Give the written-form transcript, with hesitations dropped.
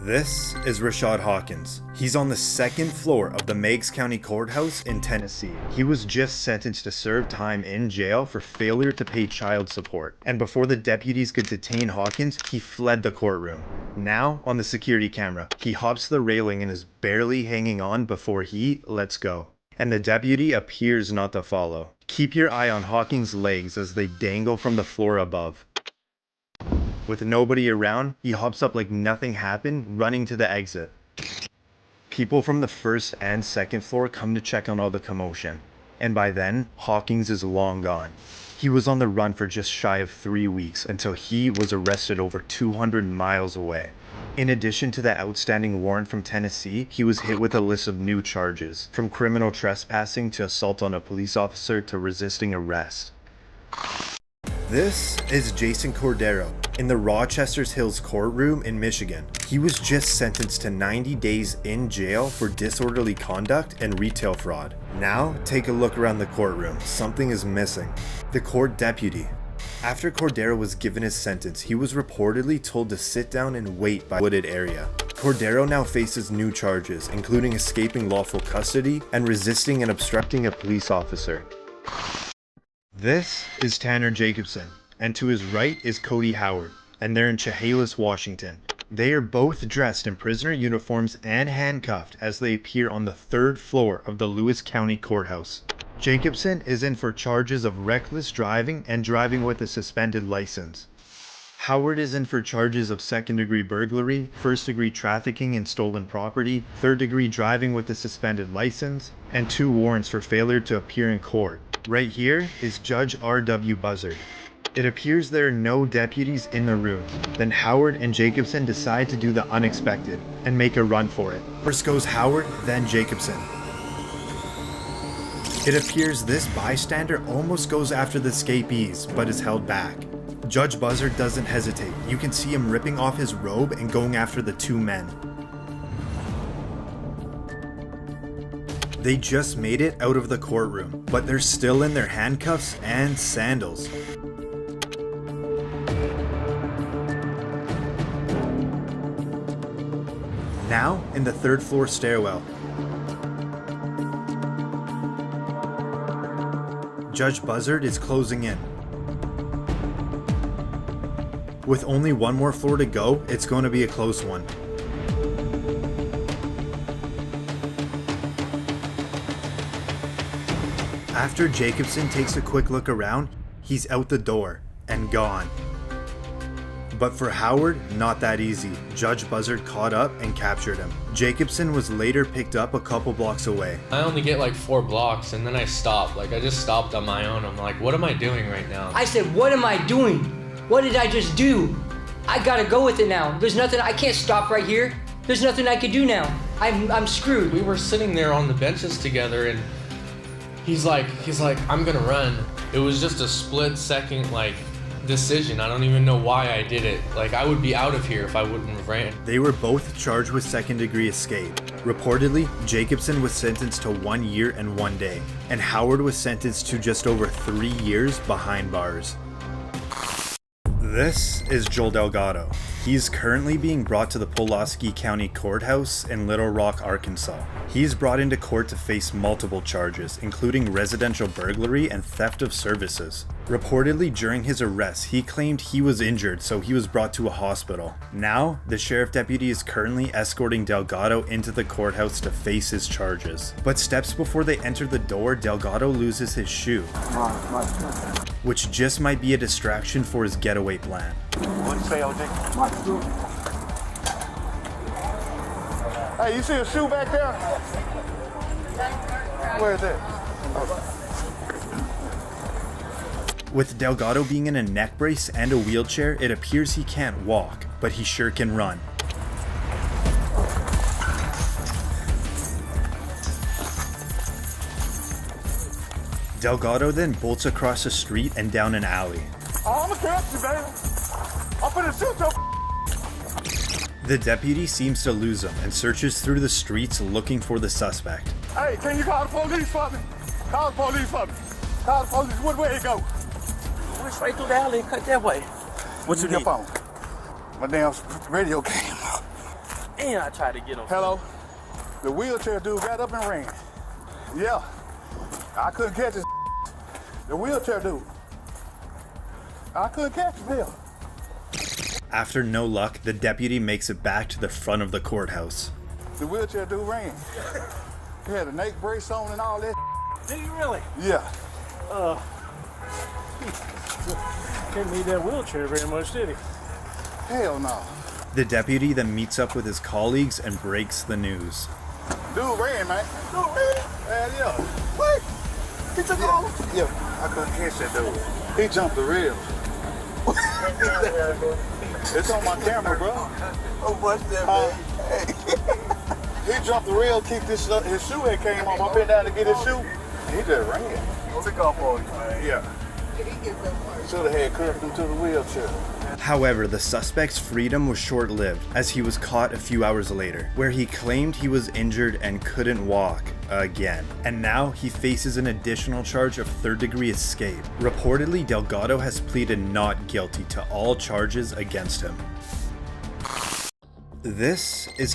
This is Rashad Hawkins. He's on the second floor of the Meigs County Courthouse in Tennessee. He was just sentenced to serve time in jail for failure to pay child support. And before the deputies could detain Hawkins, he fled the courtroom. Now, on the security camera, he hops the railing and is barely hanging on before he lets go. And the deputy appears not to follow. Keep your eye on Hawkins' legs as they dangle from the floor above. With nobody around, he hops up like nothing happened, running to the exit. People from the first and second floor come to check on all the commotion. And by then, Hawkins is long gone. He was on the run for just shy of 3 weeks until he was arrested over 200 miles away. In addition to the outstanding warrant from Tennessee, he was hit with a list of new charges, from criminal trespassing to assault on a police officer to resisting arrest. This is Jason Cordero in the Rochester Hills courtroom in Michigan. He was just sentenced to 90 days in jail for disorderly conduct and retail fraud. Now, take a look around the courtroom. Something is missing. The court deputy. After Cordero was given his sentence, he was reportedly told to sit down and wait by a wooded area. Cordero now faces new charges, including escaping lawful custody and resisting and obstructing a police officer. This is Tanner Jacobson, and to his right is Cody Howard, and they're in Chehalis, Washington. They are both dressed in prisoner uniforms and handcuffed as they appear on the third floor of the Lewis County Courthouse. Jacobson is in for charges of reckless driving and driving with a suspended license. Howard is in for charges of second-degree burglary, first-degree trafficking in stolen property, third-degree driving with a suspended license, and 2 warrants for failure to appear in court. Right here is Judge R.W. Buzzard. It appears there are no deputies in the room. Then Howard and Jacobson decide to do the unexpected and make a run for it. First goes Howard, then Jacobson. It appears this bystander almost goes after the escapees, but is held back. Judge Buzzard doesn't hesitate. You can see him ripping off his robe and going after the 2 men. They just made it out of the courtroom, but they're still in their handcuffs and sandals. Now, in the 3rd floor stairwell. Judge Buzzard is closing in. With only 1 more floor to go, it's going to be a close one. After Jacobson takes a quick look around, he's out the door and gone. But for Howard, not that easy. Judge Buzzard caught up and captured him. Jacobson was later picked up a couple blocks away. I only get like 4 blocks and then I stopped. I just stopped on my own. I'm like, what am I doing right now? I said, what am I doing? What did I just do? I gotta go with it now. There's nothing, I can't stop right here. There's nothing I can do now. I'm screwed. We were sitting there on the benches together and he's like, I'm gonna run. It was just a split second, decision. I don't even know why I did it. I would be out of here if I wouldn't have ran. They were both charged with second-degree escape. Reportedly, Jacobson was sentenced to 1 year and 1 day, and Howard was sentenced to just over 3 years behind bars. This is Joel Delgado. He's currently being brought to the Pulaski County Courthouse in Little Rock, Arkansas. He's brought into court to face multiple charges, including residential burglary and theft of services. Reportedly, during his arrest, he claimed he was injured, so he was brought to a hospital. Now, the sheriff deputy is currently escorting Delgado into the courthouse to face his charges. But steps before they enter the door, Delgado loses his shoe, which just might be a distraction for his getaway plan. What do you say, OJ? Hey, you see a shoe back there? Where is it? With Delgado being in a neck brace and a wheelchair, it appears he can't walk, but he sure can run. Delgado then bolts across the street and down an alley. Oh, I'm gonna catch you, baby. I'm finna shoot your. The deputy seems to lose him and searches through the streets looking for the suspect. Hey, can you call the police for me? Call the police for me. Call the police. What way it go? Went straight through the alley and cut that way. What you need? Your phone. My damn radio came. Then I tried to get him. Hello? The wheelchair dude got up and ran. Yeah. I couldn't catch his. The wheelchair dude. I couldn't catch him, hell. After no luck, the deputy makes it back to the front of the courthouse. The wheelchair dude ran. He had a neck brace on and all that. Did you really? Yeah. Didn't need that wheelchair very much, did he? Hell no. The deputy then meets up with his colleagues and breaks the news. Dude ran, man. Dude ran? Hell yeah. What? He took off? Yeah, I couldn't catch that dude. He jumped the rail. It's on my camera, bro. Oh, what's that, man? He jumped the rail, kicked his shoe had came off. I bent down to get his shoe. He just ran. Took off on you, man. Yeah. Should have had curbed him to the wheelchair. However, the suspect's freedom was short-lived, as he was caught a few hours later, where he claimed he was injured and couldn't walk again. And now he faces an additional charge of third-degree escape. Reportedly, Delgado has pleaded not guilty to all charges against him. This is